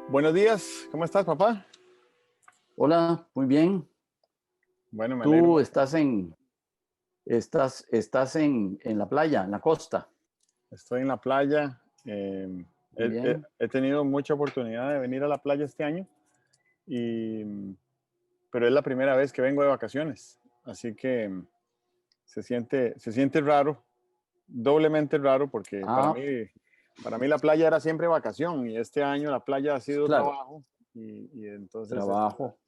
Buenos días, ¿cómo estás, papá? Hola, muy bien. Bueno, me alegro Tú mucho. estás en la playa, en la costa. Estoy en la playa. Muy bien. He tenido mucha oportunidad de venir a la playa este año, y, pero es la primera vez que vengo de vacaciones. Así que se siente raro, doblemente raro, porque Ah, para mí la playa era siempre vacación y este año la playa ha sido claro, trabajo. Y entonces esta es trabajo.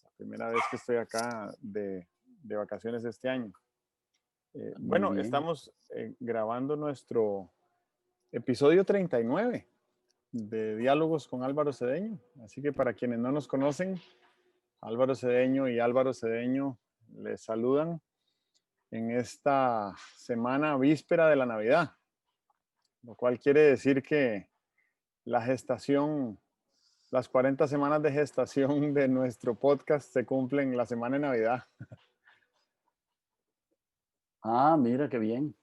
la primera vez que estoy acá de vacaciones este año. Muy Bueno, bien. estamos grabando nuestro episodio 39 de Diálogos con Álvaro Cedeño. Así que para quienes no nos conocen, Álvaro Cedeño y Álvaro Cedeño les saludan en esta semana víspera de la Navidad, lo cual quiere decir que la gestación, las 40 semanas de gestación de nuestro podcast se cumplen la semana de Navidad. Ah, mira qué bien.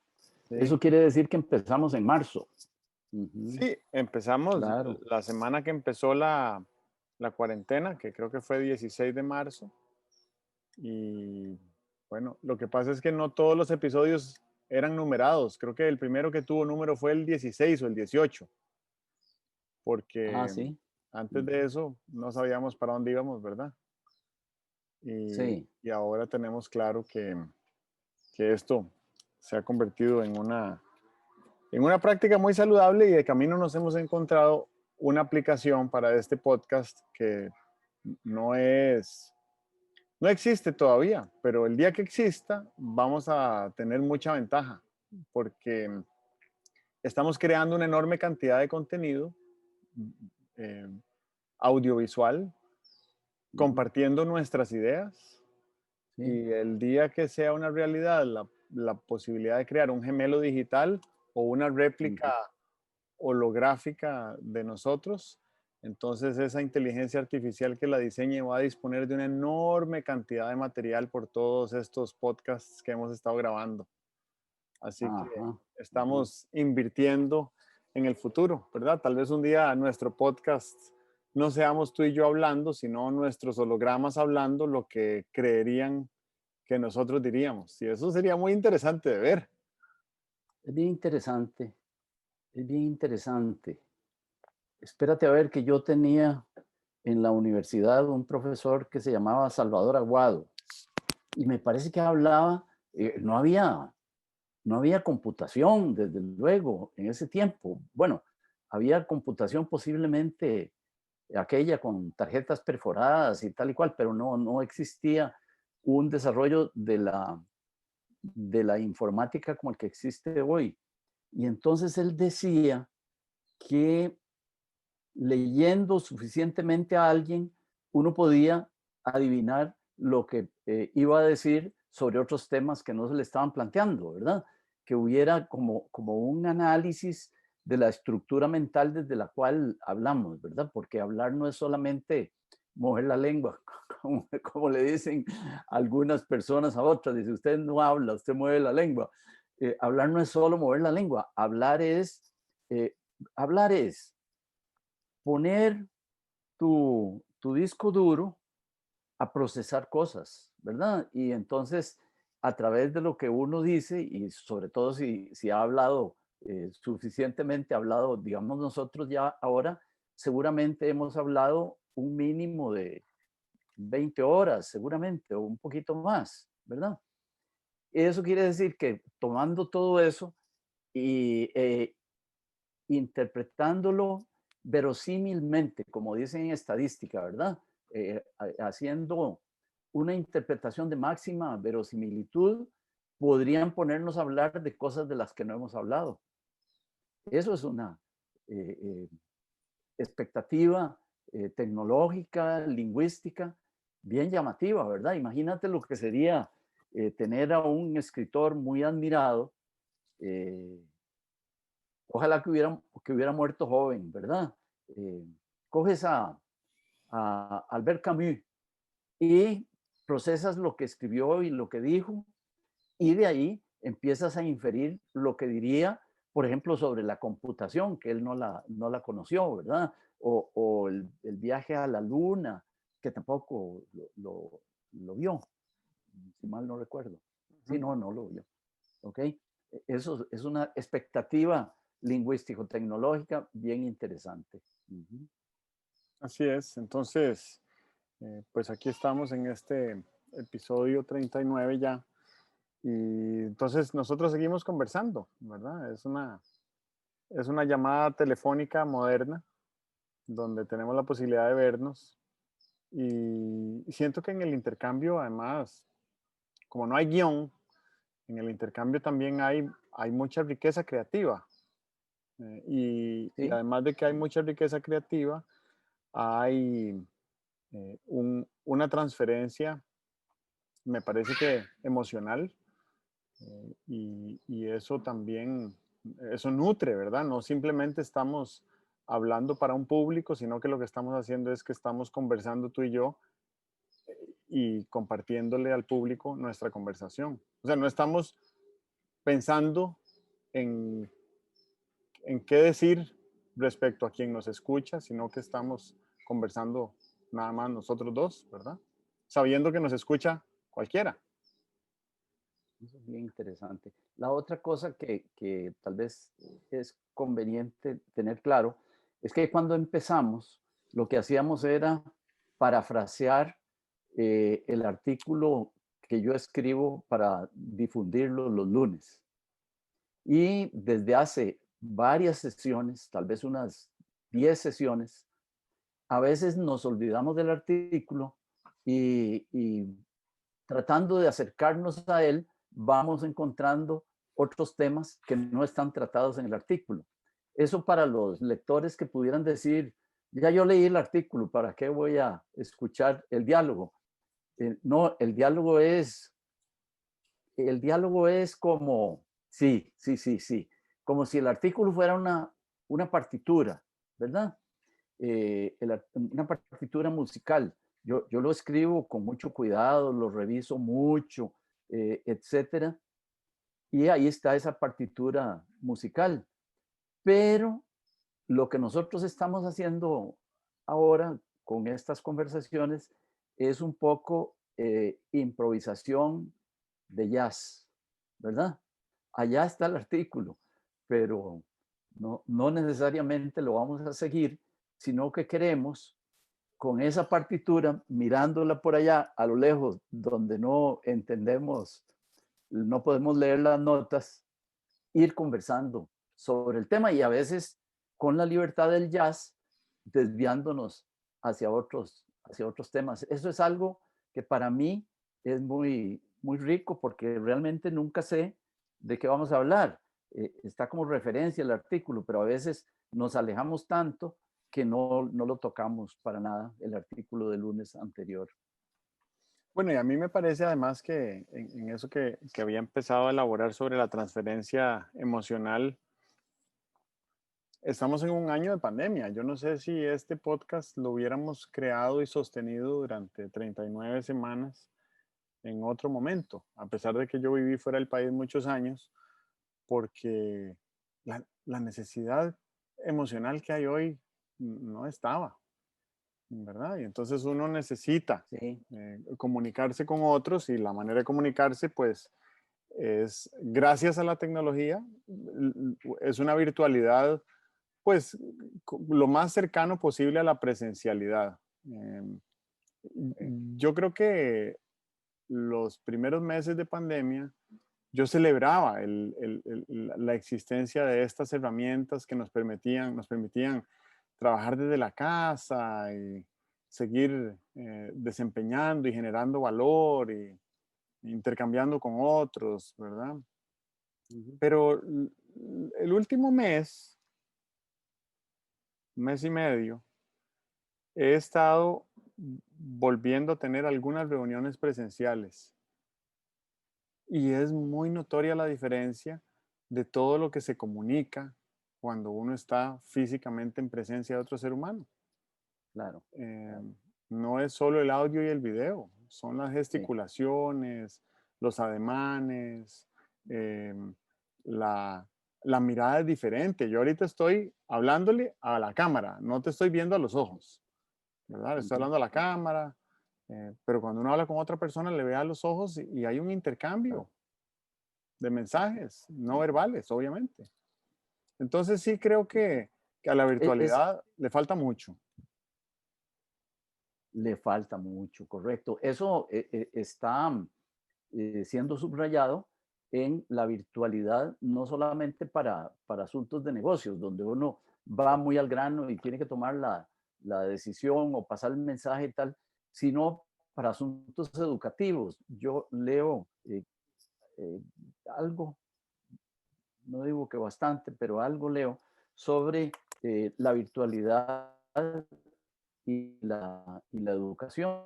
Sí, Eso quiere decir que empezamos en marzo. Ujú, sí, empezamos claro. la semana que empezó la cuarentena, que creo que fue 16 de marzo. Y bueno, lo que pasa es que no todos los episodios eran numerados. Creo que el primero que tuvo número fue el 16 o el 18, Ah, porque sí. antes de Ujú, eso no sabíamos para dónde íbamos, ¿verdad? sí. Y ahora tenemos claro que esto se ha convertido en una práctica muy saludable, y de camino nos hemos encontrado una aplicación para este podcast que no es no existe todavía, pero el día que exista vamos a tener mucha ventaja, porque estamos creando una enorme cantidad de contenido eh, audiovisual, Ujú, compartiendo nuestras ideas, sí. y el día que sea una realidad la posibilidad de crear un gemelo digital o una réplica Ujú. holográfica de nosotros, entonces esa inteligencia artificial que la diseñe va a disponer de una enorme cantidad de material por todos estos podcasts que hemos estado grabando. Así que Ajá. Ujú. estamos invirtiendo en el futuro, ¿verdad? Tal vez un día nuestro podcast no seamos tú y yo hablando, sino nuestros hologramas hablando lo que creerían que nosotros diríamos. Y eso sería muy interesante de ver. Es bien interesante. Es bien interesante. Espérate a ver que yo tenía en la universidad un profesor que se llamaba Salvador Aguado. Y me parece que hablaba, no había computación, desde luego, en ese tiempo. Bueno, había computación posiblemente aquella con tarjetas perforadas y tal y cual, pero no existía un desarrollo de la informática como el que existe hoy. Y entonces él decía que leyendo suficientemente a alguien, uno podía adivinar lo que iba a decir sobre otros temas que no se le estaban planteando, ¿verdad? Que hubiera como un análisis de la estructura mental desde la cual hablamos, ¿verdad? Porque hablar no es solamente mover la lengua, como le dicen algunas personas a otras. Dice, usted no habla, usted mueve la lengua. Hablar no es solo mover la lengua, eh, hablar es poner tu disco duro a procesar cosas, ¿verdad? Y entonces, a través de lo que uno dice, y sobre todo si ha hablado suficientemente, hablado, digamos nosotros ya ahora, seguramente hemos hablado un mínimo de 20 horas, seguramente, o un poquito más, ¿verdad? Eso quiere decir que tomando todo eso y interpretándolo verosímilmente, como dicen en estadística, ¿verdad? Haciendo una interpretación de máxima verosimilitud, podrían ponernos a hablar de cosas de las que no hemos hablado. Eso es una eh, eh, expectativa tecnológica, lingüística, bien llamativa, ¿verdad? Imagínate lo que sería tener a un escritor muy admirado, eh, ojalá que hubiera muerto joven, ¿verdad? Eh, Coges a Albert Camus y procesas lo que escribió y lo que dijo, y de ahí empiezas a inferir lo que diría, por ejemplo, sobre la computación, que él no la conoció, ¿verdad? O el viaje a la luna, que tampoco lo vio, si mal no recuerdo. Sí, no lo vio. ¿Ok? Eso es una expectativa lingüístico-tecnológica bien interesante. Ujú. Así es. Entonces, pues aquí estamos en este episodio 39 ya. Y entonces nosotros seguimos conversando, ¿verdad? Es una llamada telefónica moderna donde tenemos la posibilidad de vernos y siento que en el intercambio, además, como no hay guión, en el intercambio también hay mucha riqueza creativa. Y Sí, además de que hay mucha riqueza creativa, hay una transferencia, me parece que emocional, y eso también, eso nutre, ¿verdad? No simplemente estamos hablando para un público, sino que lo que estamos haciendo es que estamos conversando tú y yo y compartiéndole al público nuestra conversación. O sea, no estamos pensando en, en qué decir respecto a quien nos escucha, sino que estamos conversando nada más nosotros dos, ¿verdad? Sabiendo que nos escucha cualquiera. eso es bien interesante. La otra cosa que tal vez es conveniente tener claro es que cuando empezamos, lo que hacíamos era parafrasear el artículo que yo escribo para difundirlo los lunes. Y desde hace varias sesiones, tal vez unas 10 sesiones, a veces nos olvidamos del artículo y tratando de acercarnos a él, vamos encontrando otros temas que no están tratados en el artículo. Eso para los lectores que pudieran decir, ya yo leí el artículo, ¿para qué voy a escuchar el diálogo? No, el diálogo es como, sí, como si el artículo fuera una partitura, ¿verdad? Una partitura musical. Yo lo escribo con mucho cuidado, lo reviso mucho, etcétera, y ahí está esa partitura musical. Pero lo que nosotros estamos haciendo ahora con estas conversaciones es un poco improvisación de jazz, ¿verdad? Allá está el artículo, pero no necesariamente lo vamos a seguir, sino que queremos con esa partitura, mirándola por allá a lo lejos, donde no entendemos, no podemos leer las notas, ir conversando sobre el tema y a veces con la libertad del jazz, desviándonos hacia otros temas. Eso es algo que para mí es muy rico porque realmente nunca sé de qué vamos a hablar. Está como referencia el artículo, pero a veces nos alejamos tanto que no lo tocamos para nada, el artículo del lunes anterior. Bueno, y a mí me parece además que en eso que había empezado a elaborar sobre la transferencia emocional, estamos en un año de pandemia. Yo no sé si este podcast lo hubiéramos creado y sostenido durante 39 semanas en otro momento, a pesar de que yo viví fuera del país muchos años, porque la necesidad emocional que hay hoy no estaba, ¿verdad? Y entonces uno necesita Sí, comunicarse con otros y la manera de comunicarse, pues, es gracias a la tecnología, es una virtualidad, pues, lo más cercano posible a la presencialidad. sí, Yo creo que los primeros meses de pandemia, yo celebraba la existencia de estas herramientas que nos permitían trabajar desde la casa y seguir desempeñando y generando valor y intercambiando con otros, ¿verdad? ujú, Pero el último mes y medio, he estado volviendo a tener algunas reuniones presenciales y es muy notoria la diferencia de todo lo que se comunica cuando uno está físicamente en presencia de otro ser humano. claro, Eh, claro, no es solo el audio y el video, son las sí, gesticulaciones, los ademanes, la, la mirada es diferente. Yo ahorita estoy hablándole a la cámara, no te estoy viendo a los ojos. ¿verdad? Le estoy Ujú, hablando a la cámara, pero cuando uno habla con otra persona le ve a los ojos y hay un claro. intercambio de mensajes no verbales, obviamente. Entonces sí creo que a la Es, virtualidad le falta mucho. le falta mucho, correcto. Eso está siendo subrayado en la virtualidad, no solamente para asuntos de negocios, donde uno va muy al grano y tiene que tomar la decisión o pasar el mensaje y tal, sino para asuntos educativos. Yo leo eh, algo, no digo que bastante, pero algo leo sobre la virtualidad y la educación.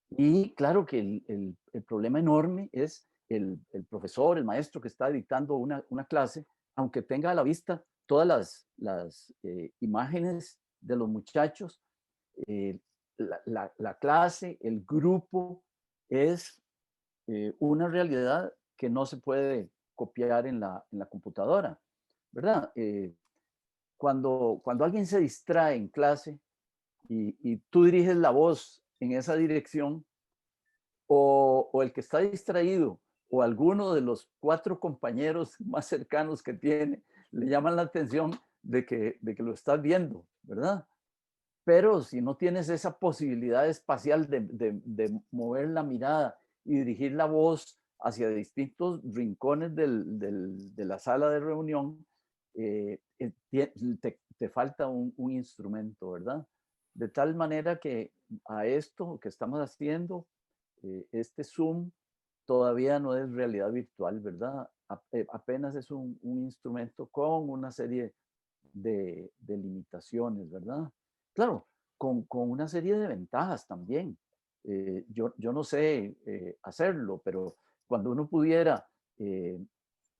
Y claro que el problema enorme es el profesor, el maestro que está dictando una clase, aunque tenga a la vista todas las imágenes de los muchachos, eh, la clase, el grupo, es una realidad que no se puede copiar en la computadora, ¿verdad? Cuando alguien se distrae en clase y tú diriges la voz en esa dirección, o el que está distraído o alguno de los 4 compañeros más cercanos que tiene le llaman la atención de que lo estás viendo, ¿verdad? Pero si no tienes esa posibilidad espacial de mover la mirada y dirigir la voz hacia distintos rincones de la sala de reunión, te falta un instrumento, ¿verdad? De tal manera que a esto que estamos haciendo, este Zoom todavía no es realidad virtual, ¿verdad? Apenas es un instrumento con una serie de limitaciones, ¿verdad? Claro, con una serie de ventajas también. Yo no sé hacerlo, pero cuando uno pudiera, eh,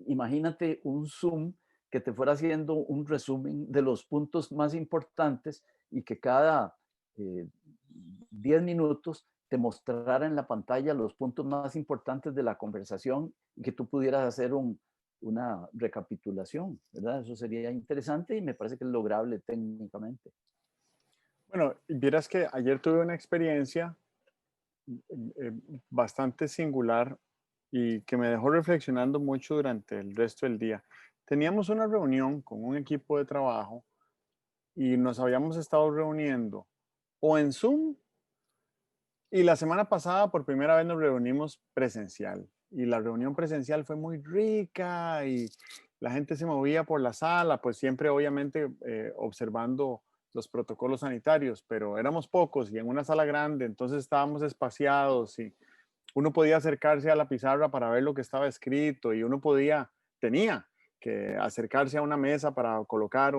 imagínate un Zoom que te fuera haciendo un resumen de los puntos más importantes y que cada 10 minutos te mostrara en la pantalla los puntos más importantes de la conversación y que tú pudieras hacer una recapitulación, ¿verdad? Eso sería interesante y me parece que es lograble técnicamente. Bueno, vieras que ayer tuve una experiencia eh, bastante singular y que me dejó reflexionando mucho durante el resto del día. Teníamos una reunión con un equipo de trabajo y nos habíamos estado reuniendo o en Zoom y la semana pasada por primera vez nos reunimos presencial y la reunión presencial fue muy rica y la gente se movía por la sala, pues siempre obviamente observando los protocolos sanitarios, pero éramos pocos y en una sala grande, entonces estábamos espaciados y uno podía acercarse a la pizarra para ver lo que estaba escrito y uno tenía que acercarse a una mesa para colocar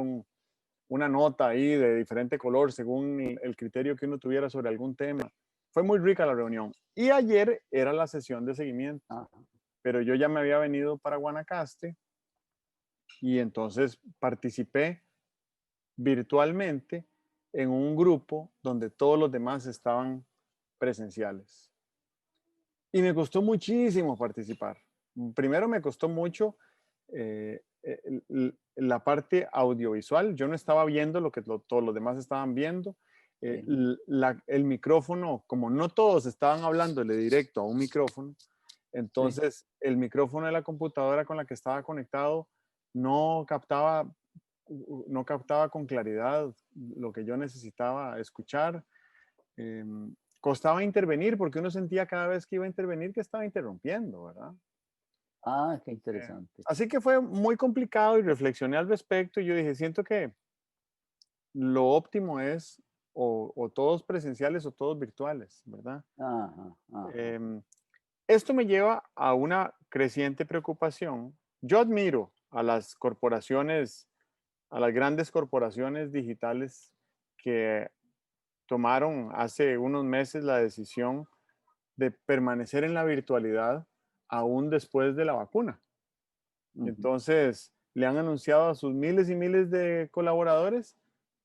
una nota ahí de diferente color según el criterio que uno tuviera sobre algún tema. Fue muy rica la reunión. Y ayer era la sesión de seguimiento, Ah, pero yo ya me había venido para Guanacaste y entonces participé virtualmente en un grupo donde todos los demás estaban presenciales. Y me costó muchísimo participar. Primero me costó mucho la parte audiovisual. Yo no estaba viendo lo que todos los demás estaban viendo. sí, El micrófono, como no todos estaban hablándole directo a un micrófono, sí. entonces el micrófono de la computadora con la que estaba conectado no captaba, no captaba con claridad lo que yo necesitaba escuchar. Costaba intervenir porque uno sentía cada vez que iba a intervenir que estaba interrumpiendo, ¿verdad? Ah, qué Eh, interesante. Así que fue muy complicado y reflexioné al respecto y yo dije, siento que lo óptimo es o todos presenciales o todos virtuales, ¿verdad? Ajá, ajá. Em, Esto me lleva a una creciente preocupación. Yo admiro a las corporaciones, a las grandes corporaciones digitales que tomaron hace unos meses la decisión de permanecer en la virtualidad aún después de la vacuna. Ujú, Entonces, le han anunciado a sus miles y miles de colaboradores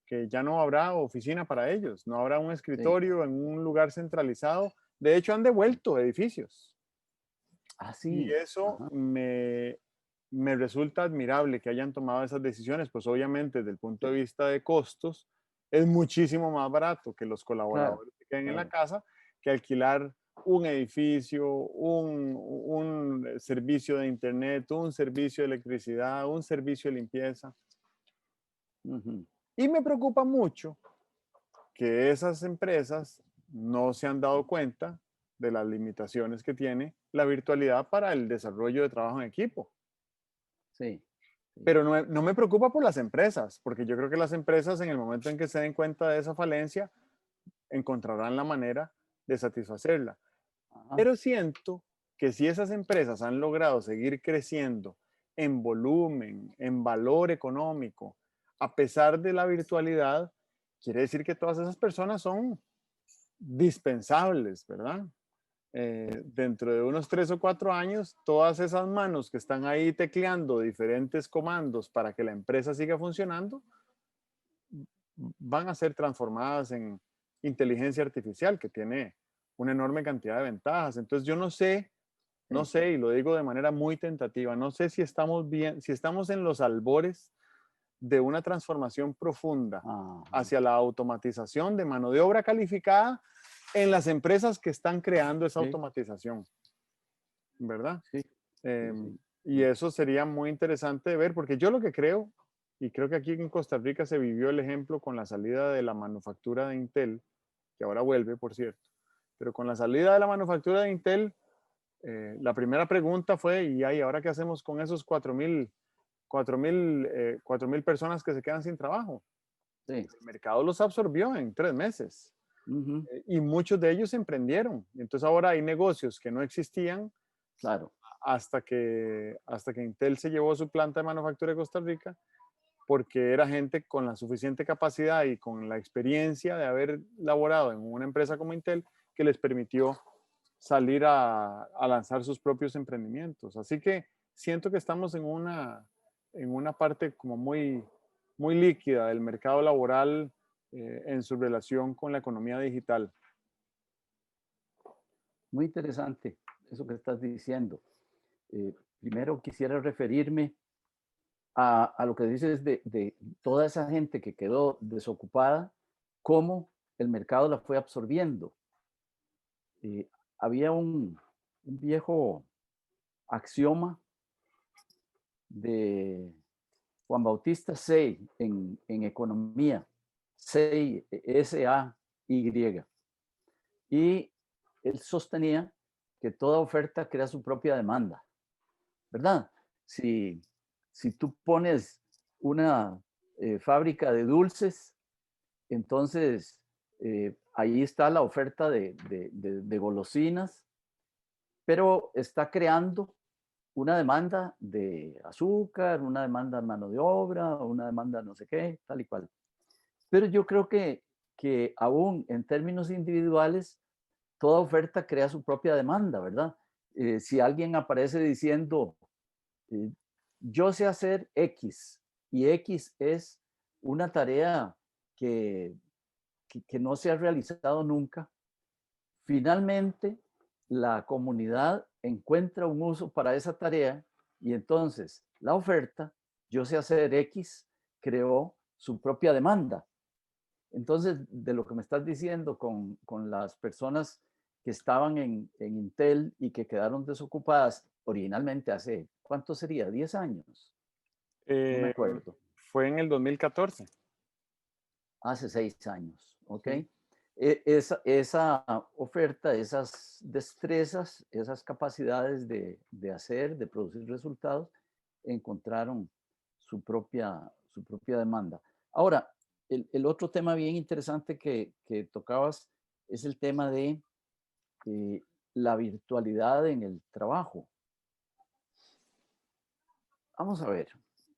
que ya no habrá oficina para ellos, no habrá un sí. escritorio en un lugar centralizado. De hecho, han devuelto edificios. Ah, Y sí. eso Ajá. me resulta admirable que hayan tomado esas decisiones, pues obviamente desde el punto de vista de costos, es muchísimo más barato que los Claro, colaboradores que queden en la claro. casa que alquilar un edificio, un servicio de internet, un servicio de electricidad, un servicio de limpieza. Ujú. Y me preocupa mucho que esas empresas no se han dado cuenta de las limitaciones que tiene la virtualidad para el desarrollo de trabajo en equipo. Sí, sí, Pero no me preocupa por las empresas, porque yo creo que las empresas en el momento en que se den cuenta de esa falencia, encontrarán la manera de satisfacerla. ajá, Pero siento que si esas empresas han logrado seguir creciendo en volumen, en valor económico, a pesar de la virtualidad, quiere decir que todas esas personas son dispensables, ¿verdad? Dentro de unos 3 o 4 años, todas esas manos que están ahí tecleando diferentes comandos para que la empresa siga funcionando, van a ser transformadas en inteligencia artificial, que tiene una enorme cantidad de ventajas. Entonces, yo no sí, sé, y lo digo de manera muy tentativa, no sé si estamos bien, si estamos en los albores de una transformación profunda ajá, hacia la automatización de mano de obra calificada en las empresas que están creando esa sí, automatización, ¿verdad? sí, sí, Em, sí, y sí, eso sería muy interesante de ver, porque yo lo que creo, y creo que aquí en Costa Rica se vivió el ejemplo con la salida de la manufactura de Intel, que ahora vuelve, por cierto, pero con la salida de la manufactura de Intel, la primera pregunta fue, ¿y ahí, ahora qué hacemos con esos 4,000 personas que se quedan sin trabajo? sí, Pues el mercado los absorbió en 3 meses ujú, y muchos de ellos emprendieron. Entonces ahora hay negocios que no existían claro, hasta que Intel se llevó su planta de manufactura de Costa Rica, porque era gente con la suficiente capacidad y con la experiencia de haber laborado en una empresa como Intel que les permitió salir a lanzar sus propios emprendimientos. Así que siento que estamos en una parte como muy, muy líquida del mercado laboral en su relación con la economía digital. muy interesante eso que estás diciendo. Primero quisiera referirme a lo que dices de toda esa gente que quedó desocupada, cómo el mercado la fue absorbiendo. Eh, Había un viejo axioma de Juan Bautista Say en economía, Say, S-A-Y. Y él sostenía que toda oferta crea su propia demanda, ¿verdad? Si, si tú pones una fábrica de dulces, entonces ahí está la oferta de golosinas, pero está creando una demanda de azúcar, una demanda de mano de obra, una demanda no sé qué, tal y cual. Pero yo creo que aún en términos individuales, toda oferta crea su propia demanda, ¿verdad? Si alguien aparece diciendo, eh, yo sé hacer X y X es una tarea que, que no se ha realizado nunca, finalmente la comunidad encuentra un uso para esa tarea y entonces la oferta, yo sé hacer X, creó su propia demanda. Entonces, de lo que me estás diciendo con las personas que estaban en Intel y que quedaron desocupadas originalmente hace, ¿cuánto sería? ¿10 años? No me Eh, acuerdo. Fue en el 2014. Hace 6 años, ¿ok? Sí. Esa oferta, esas destrezas, esas capacidades de hacer, de producir resultados, encontraron su propia demanda. Ahora, el otro tema bien interesante que tocabas es el tema de eh, la virtualidad en el trabajo. Vamos a ver,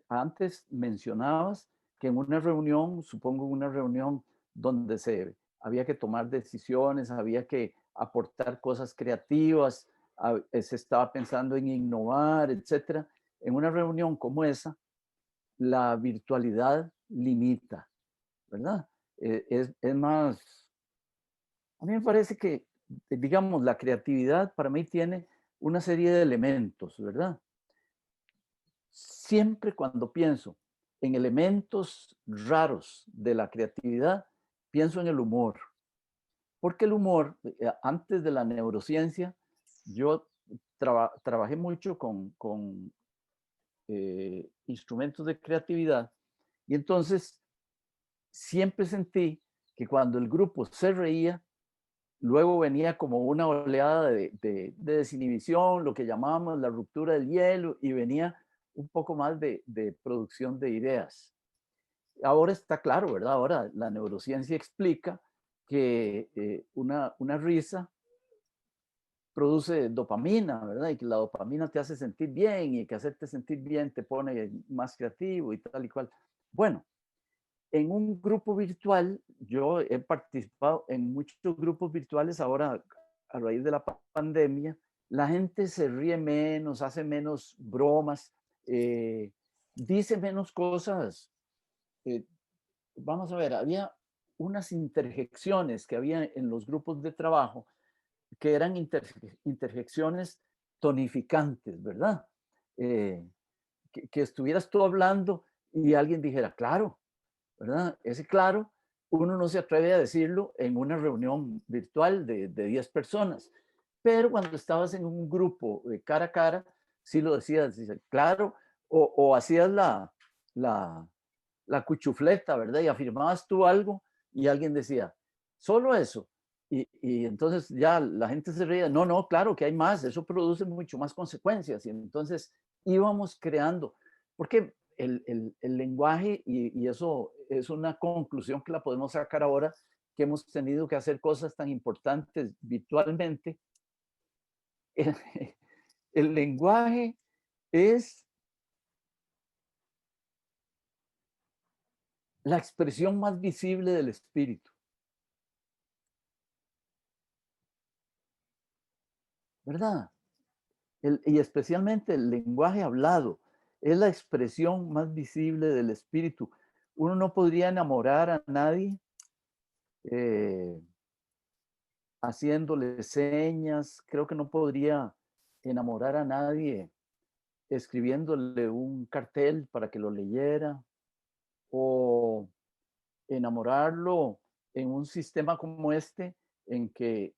antes mencionabas que en una reunión, supongo una reunión donde se había que tomar decisiones, había que aportar cosas creativas, se estaba pensando en innovar, etcétera. En una reunión como esa, la virtualidad limita, ¿verdad? Es más, a mí me parece que, digamos, la creatividad para mí tiene una serie de elementos, ¿verdad? Siempre cuando pienso en elementos raros de la creatividad, pienso en el humor. Porque el humor, antes de la neurociencia, yo trabajé mucho con instrumentos de creatividad y entonces siempre sentí que cuando el grupo se reía, luego venía como una oleada de desinhibición, lo que llamábamos la ruptura del hielo, y venía un poco más de producción de ideas. Ahora está claro, ¿verdad? Ahora la neurociencia explica que una risa produce dopamina, ¿verdad? Y que la dopamina te hace sentir bien y que hacerte sentir bien te pone más creativo y tal y cual. Bueno, en un grupo virtual, yo he participado en muchos grupos virtuales ahora a raíz de la pandemia, la gente se ríe menos, hace menos bromas, dice menos cosas. eh, Vamos a ver, había unas interjecciones que había en los grupos de trabajo que eran interjecciones tonificantes, ¿verdad? Eh, que estuvieras tú hablando y alguien dijera, claro, ¿verdad? Ese claro, uno no se atreve a decirlo en una reunión virtual de 10 personas, pero cuando estabas en un grupo de cara a cara, sí lo decías, claro, o hacías la, la cuchufleta, ¿verdad? Y afirmabas tú algo y alguien decía, solo eso. Y entonces ya la gente se reía, no, no, claro que hay más, eso produce mucho más consecuencias. Y entonces íbamos creando, porque el lenguaje, y eso es una conclusión que la podemos sacar ahora, que hemos tenido que hacer cosas tan importantes virtualmente, el, el lenguaje es la expresión más visible del espíritu, ¿verdad? Y especialmente el lenguaje hablado, es la expresión más visible del espíritu. Uno no podría enamorar a nadie eh, haciéndole señas, creo que no podría enamorar a nadie escribiéndole un cartel para que lo leyera o enamorarlo en un sistema como este en que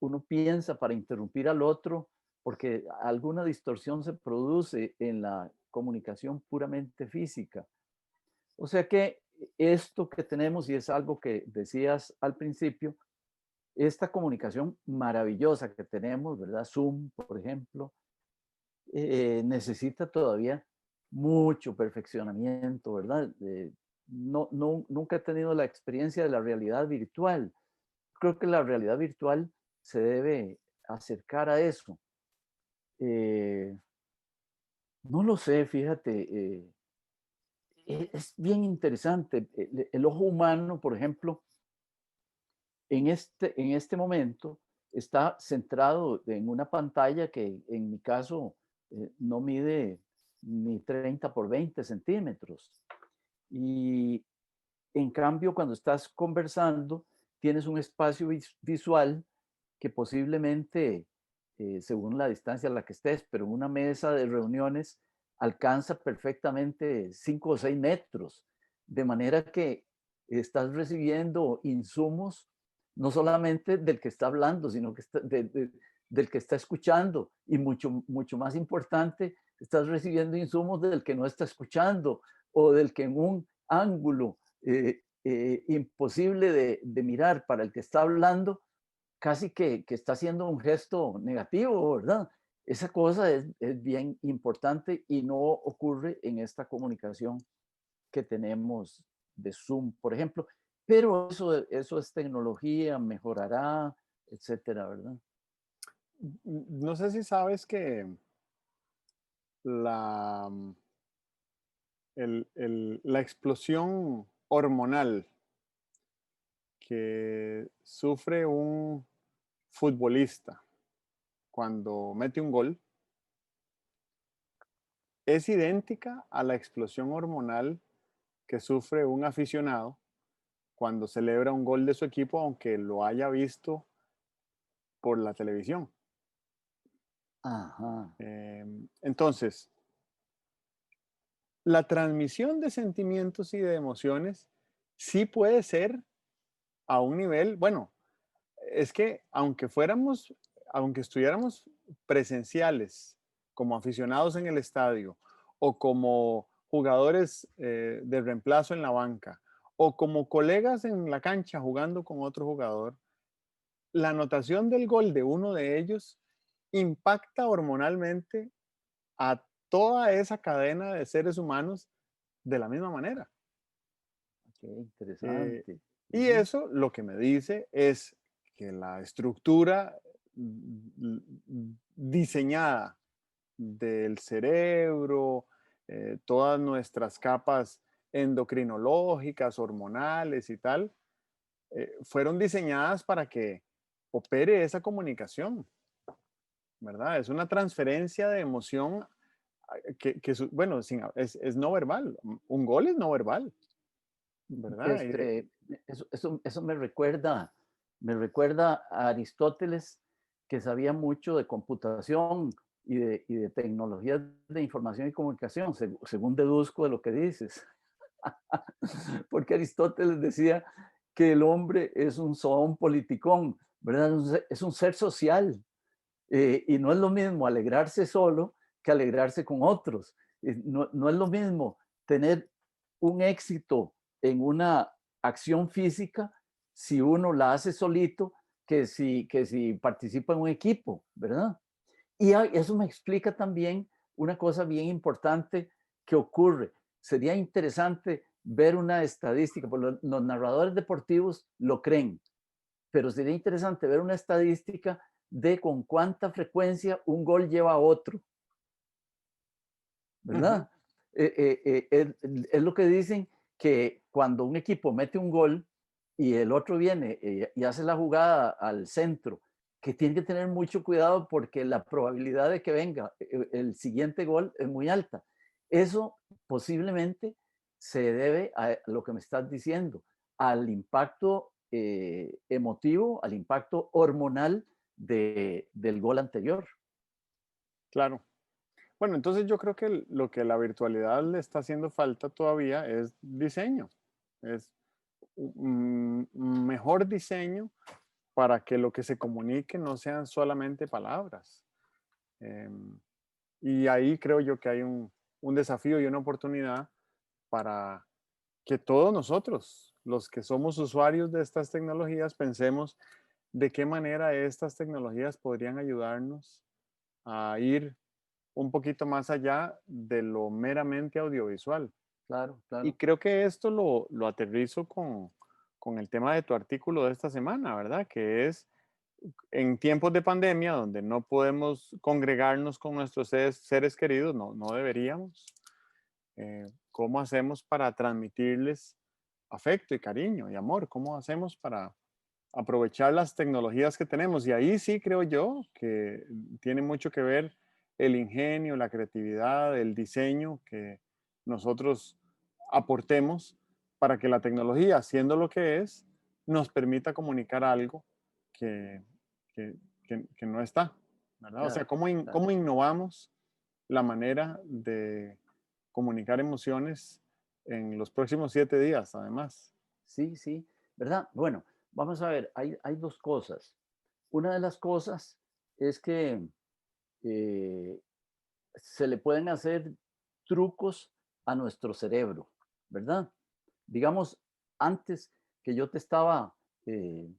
uno piensa para interrumpir al otro porque alguna distorsión se produce en la comunicación puramente física. O sea que esto que tenemos, y es algo que decías al principio, esta comunicación maravillosa que tenemos, ¿verdad? Zoom, por ejemplo, necesita todavía mucho perfeccionamiento, ¿verdad? Nunca he tenido la experiencia de la realidad virtual. Creo que la realidad virtual se debe acercar a eso. Eh, no lo sé, fíjate, es bien interesante. El ojo humano, por ejemplo, en este momento está centrado en una pantalla que en mi caso no mide ni 30 por 20 centímetros. Y en cambio, cuando estás conversando, tienes un espacio visual que posiblemente, según la distancia a la que estés, pero una mesa de reuniones alcanza perfectamente 5 o 6 metros, de manera que estás recibiendo insumos no solamente del que está hablando, sino que del que está escuchando, y mucho más importante, estás recibiendo insumos del que no está escuchando o del que en un ángulo imposible de mirar para el que está hablando, casi que está haciendo un gesto negativo, ¿verdad? Esa cosa es bien importante y no ocurre en esta comunicación que tenemos de Zoom, por ejemplo. Pero eso es tecnología, mejorará, etcétera, ¿verdad? No sé si sabes que la, la explosión hormonal que sufre un futbolista cuando mete un gol es idéntica a la explosión hormonal que sufre un aficionado cuando celebra un gol de su equipo, aunque lo haya visto por la televisión. Ajá. Entonces, la transmisión de sentimientos y de emociones sí puede ser a un nivel, bueno, es que aunque estuviéramos presenciales como aficionados en el estadio o como jugadores de reemplazo en la banca o como colegas en la cancha jugando con otro jugador, la anotación del gol de uno de ellos impacta hormonalmente a toda esa cadena de seres humanos de la misma manera. Qué Eh, interesante. y Ujú. eso lo que me dice es que la estructura diseñada del cerebro, todas nuestras capas endocrinológicas, hormonales y tal, fueron diseñadas para que opere esa comunicación, ¿verdad? Es una transferencia de emoción bueno, es no verbal. Un gol es no verbal, ¿verdad? Este, eso me recuerda a Aristóteles, que sabía mucho de computación y de tecnologías de información y comunicación, según deduzco de lo que dices. Porque Aristóteles decía que el hombre es un zoon politicón, ¿verdad? Es un ser social, y no es lo mismo alegrarse solo que alegrarse con otros. No es lo mismo tener un éxito en una acción física si uno la hace solito que si participa en un equipo, ¿verdad? Y eso me explica también una cosa bien importante que ocurre. Sería interesante ver una estadística, porque los narradores deportivos lo creen, pero sería interesante ver una estadística de con cuánta frecuencia un gol lleva a otro, Ujú. ¿verdad? Es lo que dicen, que cuando un equipo mete un gol y el otro viene y hace la jugada al centro, que tiene que tener mucho cuidado porque la probabilidad de que venga el siguiente gol es muy alta. Eso posiblemente se debe a lo que me estás diciendo, al impacto emotivo, al impacto hormonal del gol anterior. Claro. Bueno, entonces yo creo que lo que la virtualidad le está haciendo falta todavía es diseño, es un mejor diseño para que lo que se comunique no sean solamente palabras. Em, y ahí creo yo que hay un desafío y una oportunidad para que todos nosotros, los que somos usuarios de estas tecnologías, pensemos de qué manera estas tecnologías podrían ayudarnos a ir un poquito más allá de lo meramente audiovisual. Claro, Y claro. creo que esto lo aterrizo con el tema de tu artículo de esta semana, ¿verdad? Que es en tiempos de pandemia, donde no podemos congregarnos con nuestros seres queridos, no deberíamos. ¿Cómo hacemos para transmitirles afecto y cariño y amor? ¿Cómo hacemos para aprovechar las tecnologías que tenemos? Y ahí sí creo yo que tiene mucho que ver el ingenio, la creatividad, el diseño que nosotros aportemos para que la tecnología, siendo lo que es, nos permita comunicar algo que, que, que no está, ¿verdad? O sea, Claro, claro. cómo innovamos la manera de comunicar emociones en los próximos 7 días, además. Sí, sí, ¿verdad? Bueno, vamos a ver, hay dos cosas. Una de las cosas es que eh, se le pueden hacer trucos a nuestro cerebro, ¿verdad? Digamos, antes que yo te estaba eh,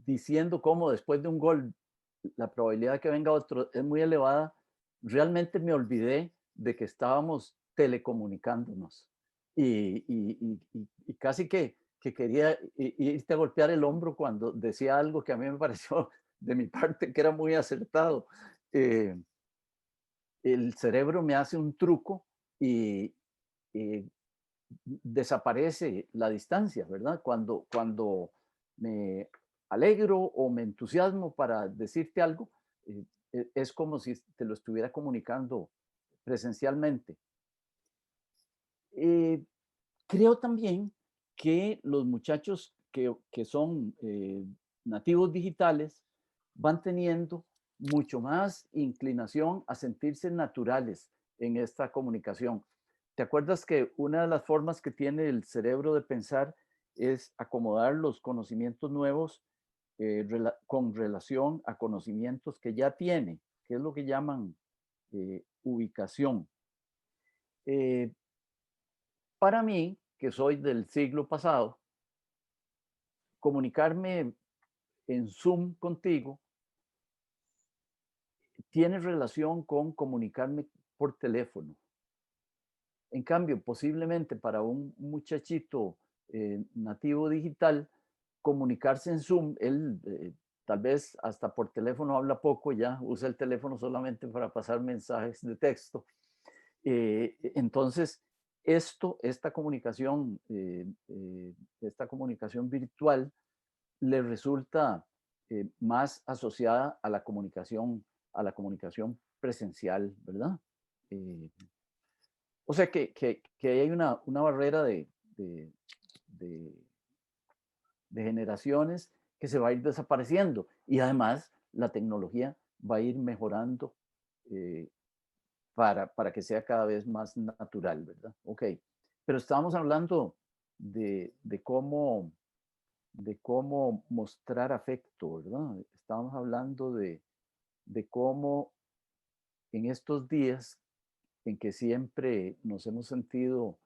diciendo cómo después de un gol la probabilidad de que venga otro es muy elevada, realmente me olvidé de que estábamos telecomunicándonos y casi que quería irte a golpear el hombro cuando decía algo que a mí me pareció de mi parte que era muy acertado. Eh, el cerebro me hace un truco y desaparece la distancia, ¿verdad? Cuando me alegro o me entusiasmo para decirte algo, es como si te lo estuviera comunicando presencialmente. Eh, Creo también que los muchachos que son nativos digitales van teniendo mucho más inclinación a sentirse naturales en esta comunicación. ¿te acuerdas que una de las formas que tiene el cerebro de pensar es acomodar los conocimientos nuevos con relación a conocimientos que ya tiene, que es lo que llaman ubicación? Eh, para mí, que soy del siglo pasado, comunicarme en Zoom contigo tiene relación con comunicarme por teléfono. En cambio, posiblemente para un muchachito nativo digital, comunicarse en Zoom, él tal vez hasta por teléfono habla poco, ya usa el teléfono solamente para pasar mensajes de texto. Entonces, esta comunicación virtual le resulta más asociada a la comunicación presencial, ¿verdad? Eh, o sea que hay una barrera de, de- de generaciones que se va a ir desapareciendo y además la tecnología va a ir mejorando eh, para que sea cada vez más natural, ¿verdad? Ok, pero estábamos hablando de cómo mostrar afecto, ¿verdad? Estábamos hablando de cómo en estos días en que siempre nos hemos sentido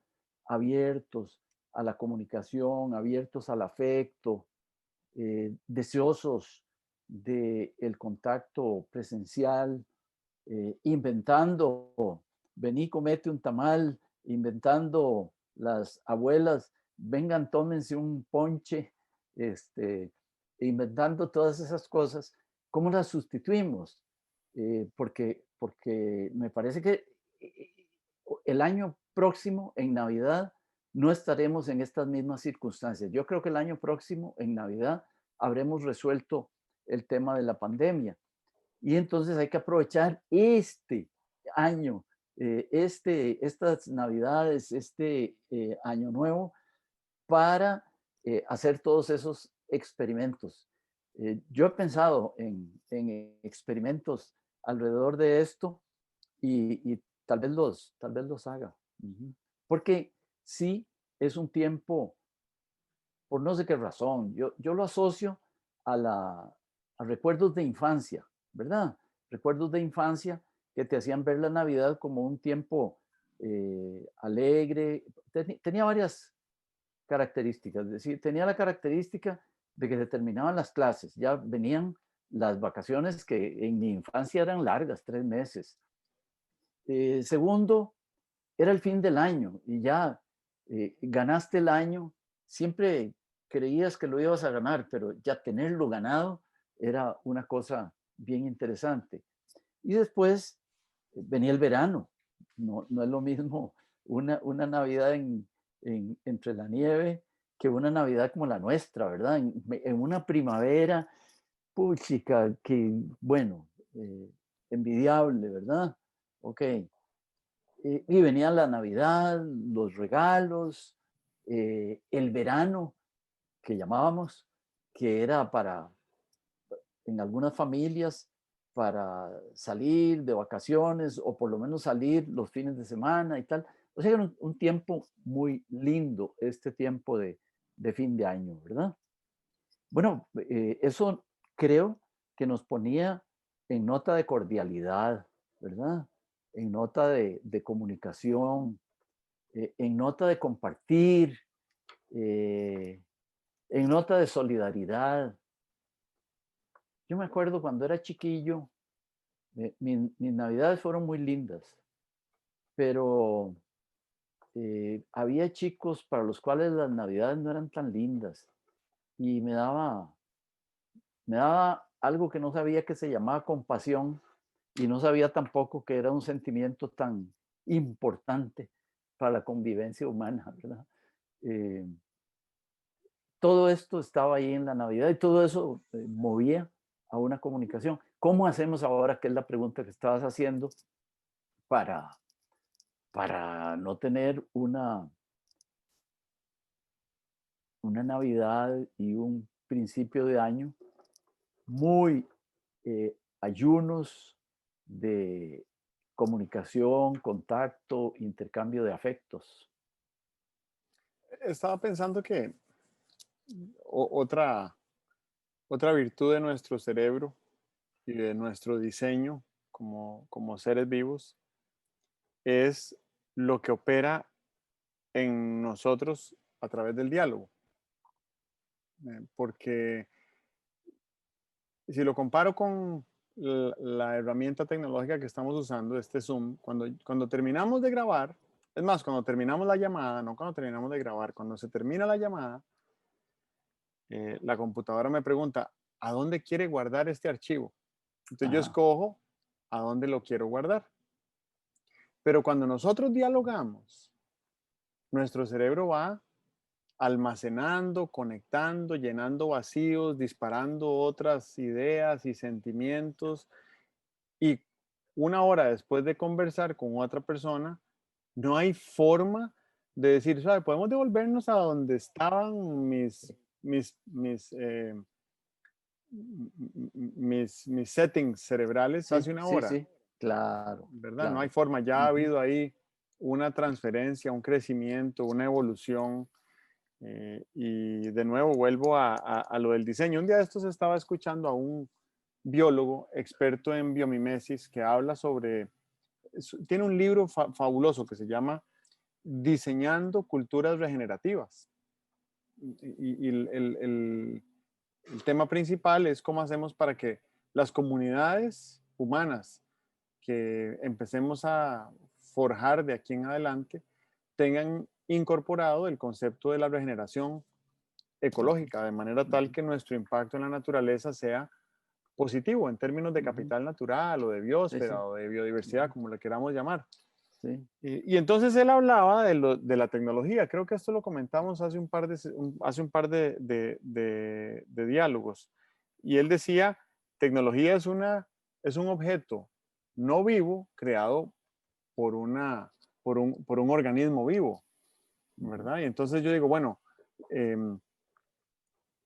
abiertos a la comunicación, abiertos al afecto, deseosos del contacto presencial, inventando, vení, comete un tamal, inventando las abuelas, vengan, tómense un ponche, este, inventando todas esas cosas, ¿cómo las sustituimos? Porque me parece que el año próximo, en Navidad, no estaremos en estas mismas circunstancias. Yo creo que el año próximo, en Navidad, habremos resuelto el tema de la pandemia. Y entonces hay que aprovechar este año, estas Navidades, año nuevo, para hacer todos esos experimentos. Yo he pensado en experimentos alrededor de esto y tal vez los haga. Ujú. Porque sí es un tiempo, por no sé qué razón, yo lo asocio a recuerdos de infancia, ¿verdad? Recuerdos de infancia que te hacían ver la Navidad como un tiempo alegre. Tenía varias características, es decir, tenía la característica de que se terminaban las clases, ya venían las vacaciones que en mi infancia eran largas, 3 meses. Segundo, era el fin del año y ya ganaste el año, siempre creías que lo ibas a ganar, pero ya tenerlo ganado era una cosa bien interesante. Y después venía el verano, no es lo mismo una Navidad entre la nieve que una Navidad como la nuestra, ¿verdad? En una primavera, puchica, que bueno, envidiable, ¿verdad? Ok. Y venía la Navidad, los regalos, el verano que llamábamos, que era en algunas familias, para salir de vacaciones o por lo menos salir los fines de semana y tal. O sea, era un tiempo muy lindo, este tiempo de fin de año, ¿verdad? Bueno, eso creo que nos ponía en nota de cordialidad, ¿verdad? En nota de comunicación, en nota de compartir, eh, en nota de solidaridad. Yo me acuerdo cuando era chiquillo, mis navidades fueron muy lindas, pero había chicos para los cuales las navidades no eran tan lindas y me daba algo que no sabía que se llamaba compasión y no sabía tampoco que era un sentimiento tan importante para la convivencia humana, ¿verdad? Eh, todo esto estaba ahí en la Navidad y todo eso movía a una comunicación. ¿Cómo hacemos ahora, que es la pregunta que estabas haciendo, para, para no tener una Navidad y un principio de año muy ayunos de comunicación, contacto, intercambio de afectos. Estaba pensando que otra, otra virtud de nuestro cerebro y de nuestro diseño como seres vivos es lo que opera en nosotros a través del diálogo. Porque si lo comparo con la herramienta tecnológica que estamos usando, este Zoom, cuando terminamos de grabar, es más, cuando terminamos la llamada, no cuando terminamos de grabar, cuando se termina la llamada, la computadora me pregunta, ¿a dónde quiere guardar este archivo? Entonces yo Ajá, escojo a dónde lo quiero guardar. Pero cuando nosotros dialogamos, nuestro cerebro va almacenando, conectando, llenando vacíos, disparando otras ideas y sentimientos. Y una hora después de conversar con otra persona, no hay forma de decir, ¿sabe? Podemos devolvernos a donde estaban mis settings cerebrales sí, hace una sí, hora, sí, claro, ¿verdad? No hay claro. forma, ya ha Ujú. habido ahí una transferencia, un crecimiento, una evolución. Y de nuevo vuelvo a lo del diseño. Un día de estos estaba escuchando a un biólogo experto en biomimesis que habla sobre, tiene un libro fabuloso que se llama Diseñando Culturas Regenerativas. Y el tema principal es cómo hacemos para que las comunidades humanas que empecemos a forjar de aquí en adelante tengan incorporado el concepto de la regeneración ecológica, de manera tal Ujú. que nuestro impacto en la naturaleza sea positivo en términos de Ujú. capital natural o de Sí, biosfera sí. o de biodiversidad, Ujú. como le queramos llamar. Sí. Y entonces él hablaba de la tecnología. Creo que esto lo comentamos hace hace un par de diálogos. Y él decía, tecnología es un objeto no vivo creado por, por un organismo vivo, Ujú. ¿verdad? Y entonces yo digo, bueno, em,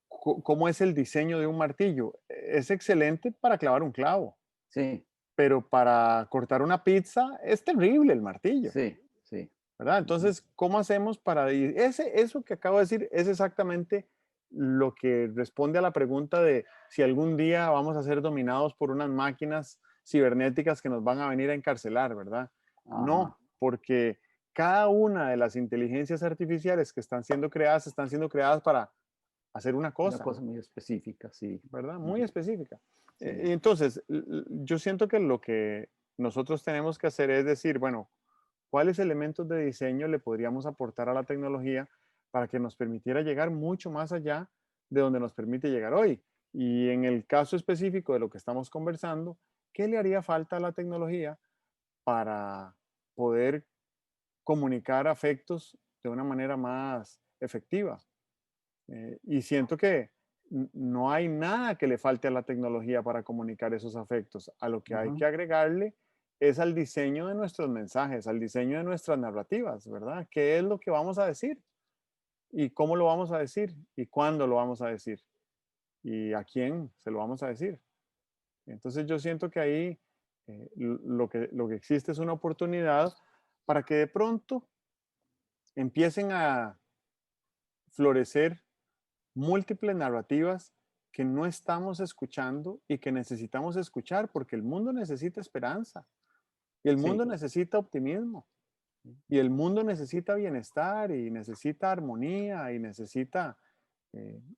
¿cómo es el diseño de un martillo? Es excelente para clavar un clavo, Sí, pero para cortar una pizza es terrible el martillo, sí, sí. ¿verdad? Ujú. Entonces, ¿cómo hacemos para... eso que acabo de decir es exactamente lo que responde a la pregunta de si algún día vamos a ser dominados por unas máquinas cibernéticas que nos van a venir a encarcelar, ¿verdad? Ajá. No, porque cada una de las inteligencias artificiales que están siendo creadas para hacer una Una cosa, cosa muy específica, sí. ¿verdad? Muy Ujú. específica. Sí. Entonces, yo siento que lo que nosotros tenemos que hacer es decir, bueno, ¿cuáles elementos de diseño le podríamos aportar a la tecnología para que nos permitiera llegar mucho más allá de donde nos permite llegar hoy? Y en el caso específico de lo que estamos conversando, ¿qué le haría falta a la tecnología para poder comunicar afectos de una manera más efectiva? Y siento que no hay nada que le falte a la tecnología para comunicar esos afectos. A lo que hay Ajá. que agregarle es al diseño de nuestros mensajes, al diseño de nuestras narrativas, ¿verdad? ¿Qué es lo que vamos a decir? ¿Y cómo lo vamos a decir? ¿Y cuándo lo vamos a decir? ¿Y a quién se lo vamos a decir? Entonces yo siento que ahí lo que existe es una oportunidad para que de pronto empiecen a florecer múltiples narrativas que no estamos escuchando y que necesitamos escuchar porque el mundo necesita esperanza y el Sí, mundo necesita optimismo y el mundo necesita bienestar y necesita armonía y necesita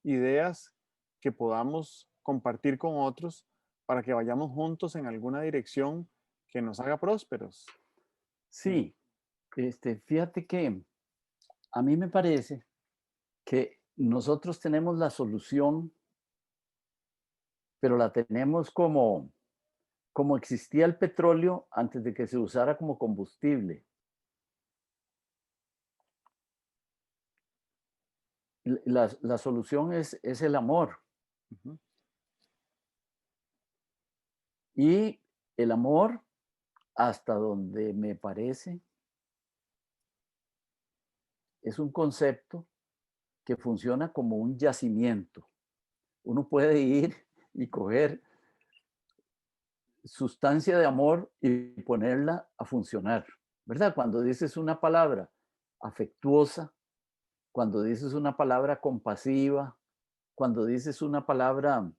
ideas que podamos compartir con otros para que vayamos juntos en alguna dirección que nos haga prósperos. Eh, sí. Fíjate que a mí me parece que nosotros tenemos la solución, pero la tenemos como existía el petróleo antes de que se usara como combustible. La solución es el amor. ujú, Y el amor, hasta donde me parece, es un concepto que funciona como un yacimiento. Uno puede ir y coger sustancia de amor y ponerla a funcionar, ¿verdad? Cuando dices una palabra afectuosa, cuando dices una palabra compasiva, cuando dices una palabra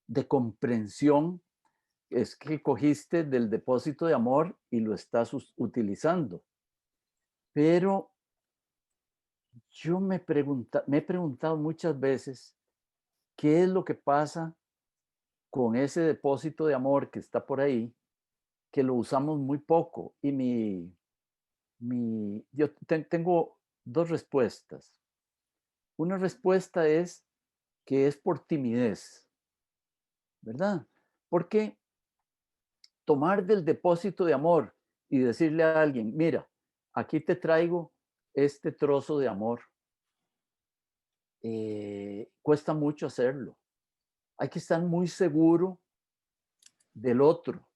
de comprensión, es que cogiste del depósito de amor y lo estás utilizando. Pero yo me he preguntado muchas veces qué es lo que pasa con ese depósito de amor que está por ahí, que lo usamos muy poco. Y yo tengo dos respuestas. Una respuesta es que es por timidez, ¿verdad? Porque tomar del depósito de amor y decirle a alguien, mira, aquí te traigo este trozo de amor, cuesta mucho hacerlo. Hay que estar muy seguro del otro.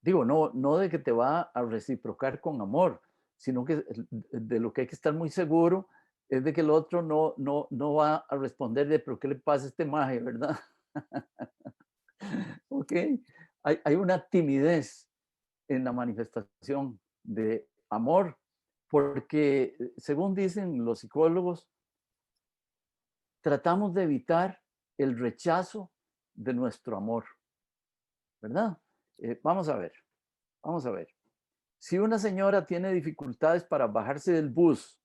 Digo, no de que te va a reciprocar con amor, sino que de lo que hay que estar muy seguro es de que el otro no va a responder de, pero ¿qué le pasa a este maje, verdad? Ok, hay una timidez en la manifestación de amor, porque según dicen los psicólogos, tratamos de evitar el rechazo de nuestro amor, ¿verdad? Vamos a ver, vamos a ver. Si una señora tiene dificultades para bajarse del bus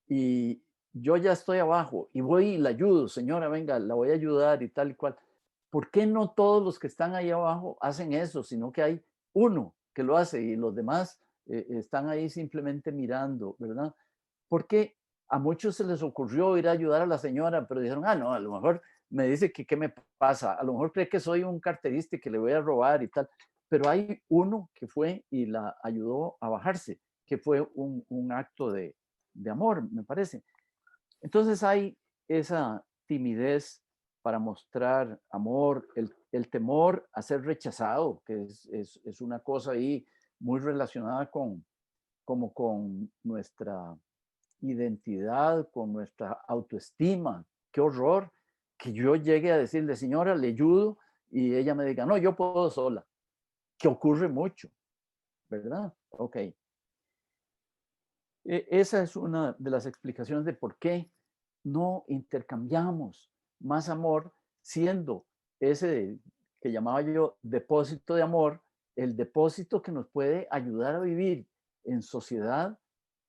y yo ya estoy abajo y voy y la ayudo, señora, venga, la voy a ayudar y tal y cual. ¿Por qué no todos los que están ahí abajo hacen eso, sino que hay uno que lo hace y los demás están ahí simplemente mirando, ¿verdad? Porque a muchos se les ocurrió ir a ayudar a la señora, pero dijeron, ah, no, a lo mejor me dice que qué me pasa, a lo mejor cree que soy un carterista y que le voy a robar y tal, pero hay uno que fue y la ayudó a bajarse, que fue un acto de amor, me parece. Entonces hay esa timidez para mostrar amor, el temor a ser rechazado, que es una cosa ahí muy relacionada como con nuestra identidad, con nuestra autoestima. Qué horror que yo llegue a decirle, señora, le ayudo, y ella me diga, no, yo puedo sola, que ocurre mucho, ¿verdad? Ok. Esa es una de las explicaciones de por qué no intercambiamos más amor, siendo ese que llamaba yo depósito de amor, el depósito que nos puede ayudar a vivir en sociedad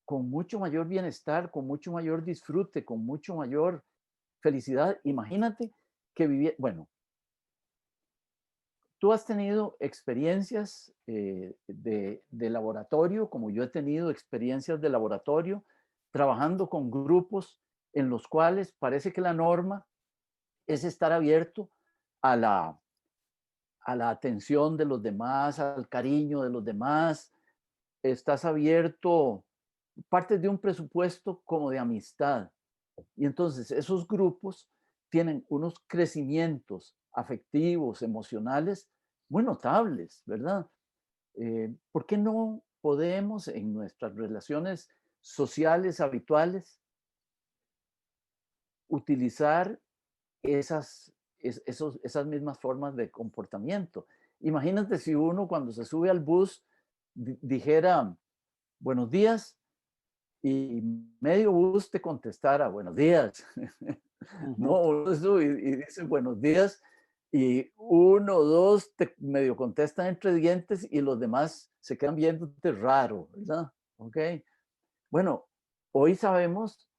con mucho mayor bienestar, con mucho mayor disfrute, con mucho mayor felicidad. Imagínate que vivir, bueno, tú has tenido experiencias de laboratorio, como yo he tenido experiencias de laboratorio, trabajando con grupos en los cuales parece que la norma es estar abierto a la atención de los demás, al cariño de los demás. Estás abierto, partes de un presupuesto como de amistad. Y entonces esos grupos tienen unos crecimientos afectivos, emocionales muy notables, ¿verdad? ¿Por qué no podemos en nuestras relaciones sociales habituales utilizar esas mismas formas de comportamiento? Imagínate si uno cuando se sube al bus dijera buenos días y medio bus te contestara buenos días. Ujú. No, uno sube y dice buenos días y uno o dos te medio contestan entre dientes y los demás se quedan viéndote raro, ¿verdad? Ok. Bueno, hoy sabemos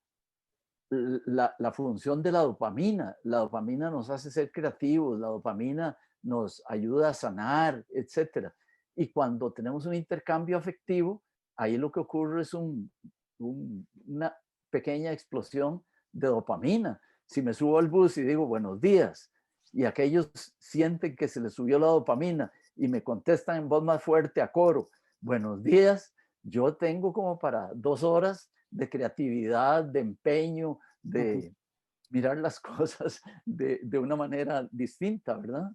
la función de la dopamina. La dopamina nos hace ser creativos, la dopamina nos ayuda a sanar, etcétera. Y cuando tenemos un intercambio afectivo, ahí lo que ocurre es una pequeña explosión de dopamina. Si me subo al bus y digo buenos días y aquellos sienten que se les subió la dopamina y me contestan en voz más fuerte a coro, buenos días, yo tengo como para 2 horas de creatividad, de empeño, Ujú. de mirar las cosas de una manera distinta, ¿verdad?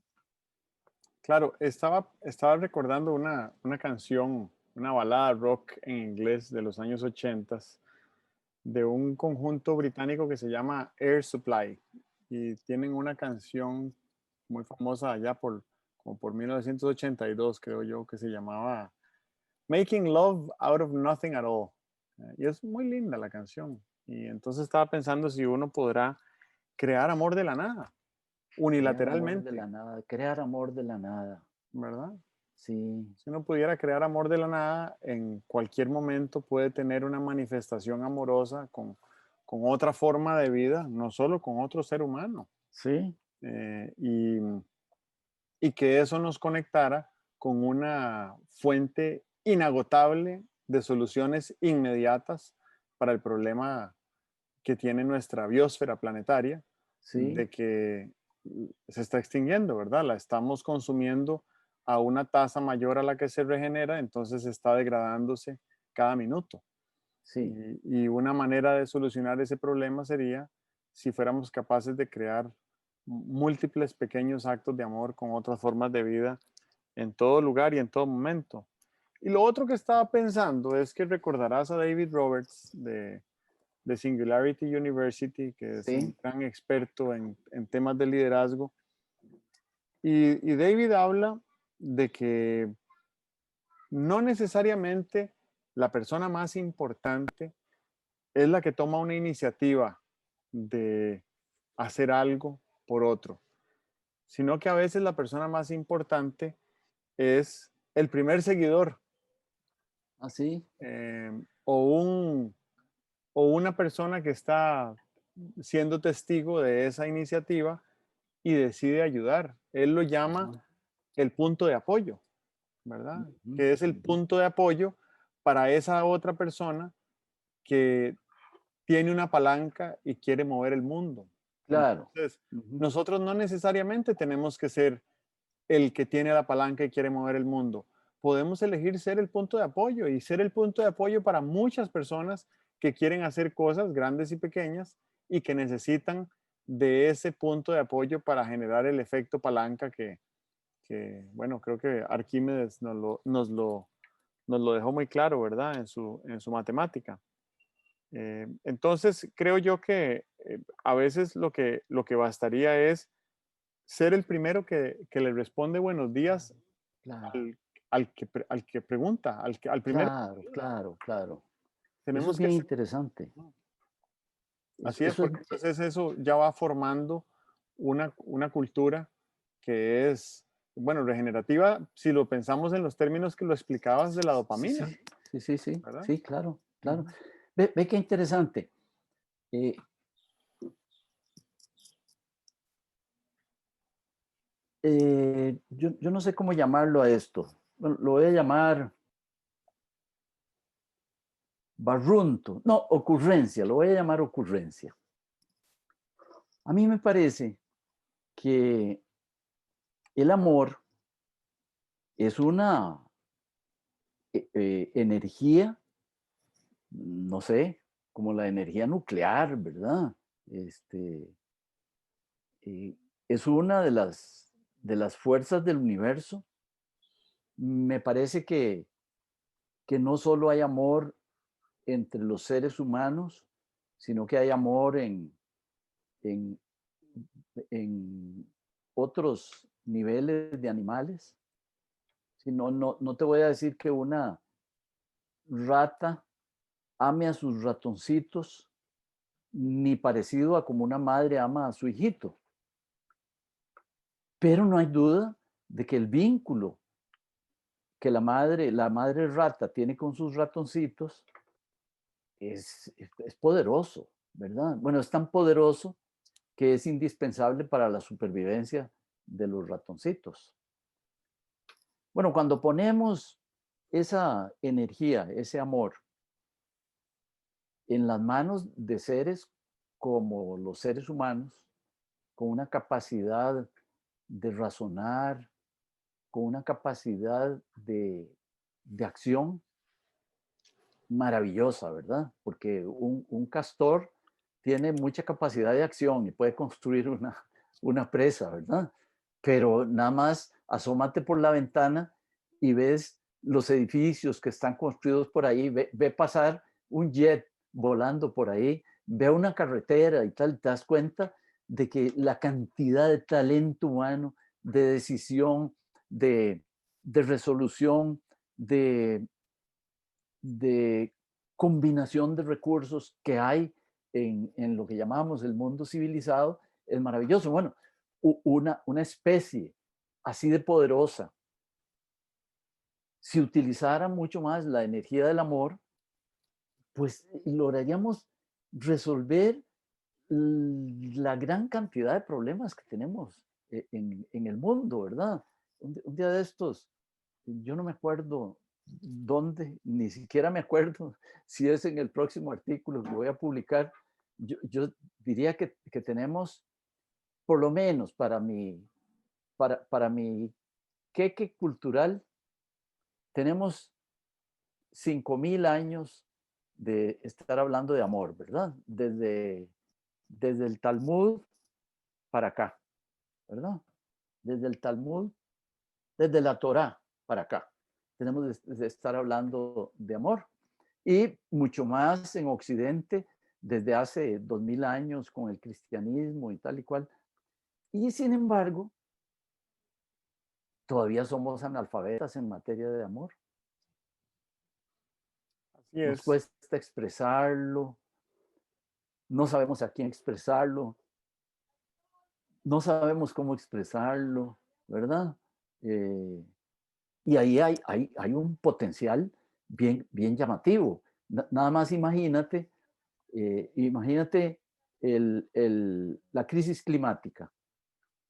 Claro, estaba recordando una canción, una balada rock en inglés de los años 80 de un conjunto británico que se llama Air Supply y tienen una canción muy famosa allá por como por 1982, creo yo, que se llamaba Making Love Out of Nothing at All. Y es muy linda la canción. Y entonces estaba pensando si uno podrá crear amor de la nada, Crear amor de unilateralmente, la nada, crear amor de la nada. ¿verdad? Sí, Si uno pudiera crear amor de la nada, en cualquier momento puede tener una manifestación amorosa con otra forma de vida, no solo con otro ser humano. sí, Eh, y, y que eso nos conectara con una fuente inagotable de soluciones inmediatas para el problema que tiene nuestra biosfera planetaria, sí, de que se está extinguiendo, ¿verdad? La estamos consumiendo a una tasa mayor a la que se regenera, entonces está degradándose cada minuto. sí. Y una manera de solucionar ese problema sería si fuéramos capaces de crear múltiples pequeños actos de amor con otras formas de vida en todo lugar y en todo momento. Y lo otro que estaba pensando es que recordarás a David Roberts de Singularity University, que es un Sí, gran experto en temas de liderazgo. Y David habla de que no necesariamente la persona más importante es la que toma una iniciativa de hacer algo por otro, sino que a veces la persona más importante es el primer seguidor, así. eh, o, un, o una persona que está siendo testigo de esa iniciativa y decide ayudar. Él lo llama Ajá, el punto de apoyo, ¿verdad? ujú, Que es el ujú. punto de apoyo para esa otra persona que tiene una palanca y quiere mover el mundo. Claro. Entonces, Ujú. nosotros no necesariamente tenemos que ser el que tiene la palanca y quiere mover el mundo. Podemos elegir ser el punto de apoyo y ser el punto de apoyo para muchas personas que quieren hacer cosas grandes y pequeñas y que necesitan de ese punto de apoyo para generar el efecto palanca bueno, creo que Arquímedes nos lo dejó muy claro, ¿verdad? En su matemática. Entonces, creo yo que a veces lo que bastaría es ser el primero que le responde buenos días Claro, al, al que pregunta, al primero. claro, claro, claro. Eso es Tenemos que bien ser, interesante. así es, Eso es, porque entonces eso ya va formando una cultura que es, bueno, regenerativa, si lo pensamos en los términos que lo explicabas de la sí, sí, dopamina, sí, sí, sí, ¿verdad? sí, claro, claro. Ujú. Ve qué interesante. Eh, yo no sé cómo llamarlo a esto. Bueno, lo voy a llamar barrunto. No, ocurrencia, lo voy a llamar ocurrencia. A mí me parece que el amor es una energía, no sé, como la energía nuclear, ¿verdad? Este, eh, es una de las fuerzas del universo. Me parece que no solo hay amor entre los seres humanos, sino que hay amor en, en otros niveles de animales. Si no, no te voy a decir que una rata ame a sus ratoncitos, ni parecido a como una madre ama a su hijito. Pero no hay duda de que el vínculo que la madre rata tiene con sus ratoncitos es poderoso, ¿verdad? Bueno, es tan poderoso que es indispensable para la supervivencia de los ratoncitos. Bueno, cuando ponemos esa energía, ese amor, en las manos de seres como los seres humanos, con una capacidad de razonar, con una capacidad de acción maravillosa, ¿verdad? Porque un castor tiene mucha capacidad de acción y puede construir una presa, ¿verdad? Pero nada más asómate por la ventana y ves los edificios que están construidos por ahí, ve pasar un jet volando por ahí, ve una carretera y tal, te das cuenta de que la cantidad de talento humano, de decisión, de resolución, de, de combinación de recursos que hay en lo que llamamos el mundo civilizado es maravilloso. Bueno, una especie así de poderosa, si utilizara mucho más la energía del amor, pues lograríamos resolver la gran cantidad de problemas que tenemos en el mundo, ¿verdad? Un día de estos, yo no me acuerdo dónde, ni siquiera me acuerdo si es en el próximo artículo que voy a publicar. Yo diría que tenemos, por lo menos para mi queque cultural, tenemos 5.000 años de estar hablando de amor, ¿verdad? Desde el Talmud para acá, ¿verdad? Desde el Talmud, desde la Torá para acá. Tenemos de estar hablando de amor. Y mucho más en Occidente, desde hace 2000 años con el cristianismo y tal y cual. Y sin embargo, todavía somos analfabetas en materia de amor. Así Nos es. cuesta expresarlo, no sabemos a quién expresarlo, no sabemos cómo expresarlo, ¿verdad? Y ahí hay un potencial bien llamativo. Nada más imagínate, imagínate la crisis climática.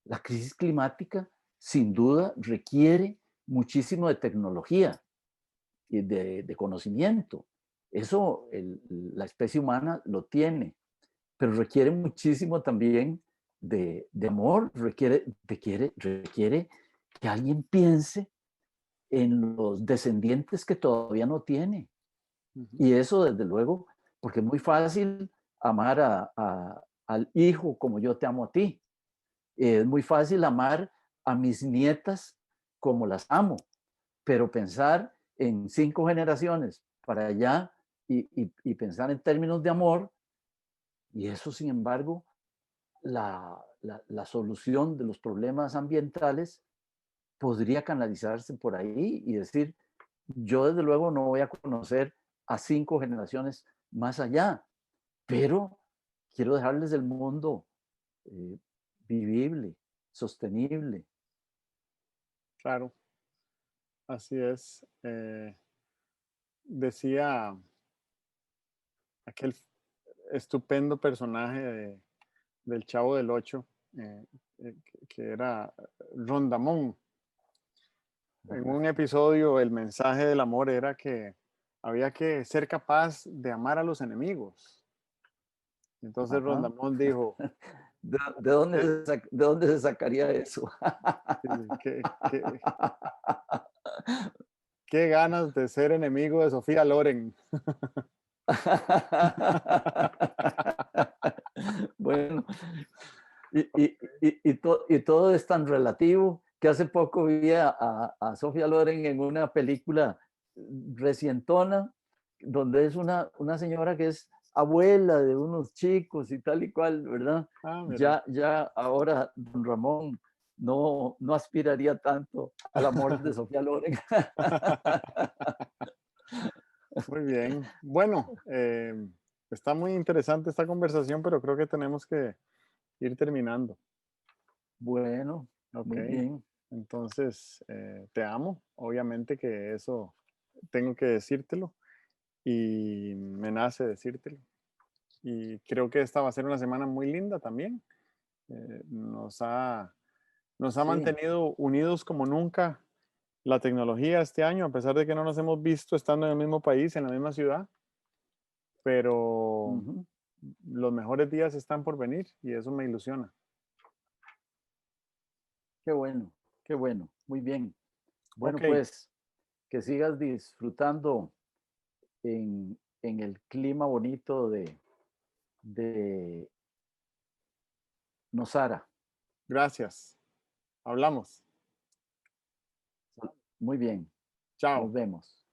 La crisis climática sin duda requiere muchísimo de tecnología y de conocimiento. Eso la especie humana lo tiene, pero requiere muchísimo también de amor, requiere que alguien piense en los descendientes que todavía no tiene. Ujú. Y eso, desde luego, porque es muy fácil amar al hijo como yo te amo a ti. Es muy fácil amar a mis nietas como las amo, pero pensar en 5 generaciones para allá y pensar en términos de amor, y eso, sin embargo, la solución de los problemas ambientales podría canalizarse por ahí y decir, yo desde luego no voy a conocer a 5 generaciones más allá, pero quiero dejarles el mundo eh, vivible, sostenible. Claro, así es. Decía aquel estupendo personaje del Chavo del Ocho, que era Rondamón. En un episodio, el mensaje del amor era que había que ser capaz de amar a los enemigos. Entonces Ajá. Rondamón dijo, De dónde "Eh, de dónde se sacaría eso? qué ganas de ser enemigo de Sofía Loren". Bueno, y todo es tan relativo que hace poco vi a Sofía Loren en una película recientona, donde es una señora que es abuela de unos chicos y tal y cual, ¿verdad? Ah, mira. Ya ahora don Ramón no aspiraría tanto al amor de Sofía Loren. Muy bien. Bueno, está muy interesante esta conversación, pero creo que tenemos que ir terminando. Bueno, Ok. muy bien. Entonces, te amo. Obviamente que eso tengo que decírtelo y me nace decírtelo. Y creo que esta va a ser una semana muy linda también. Nos ha Sí. mantenido unidos como nunca la tecnología este año, a pesar de que no nos hemos visto estando en el mismo país, en la misma ciudad, pero Ujú. los mejores días están por venir y eso me ilusiona. Qué bueno, qué bueno. Muy bien. Ok, Bueno, pues que sigas disfrutando en el clima bonito de Nosara. gracias. Hablamos. Muy bien. Nos Chao. vemos.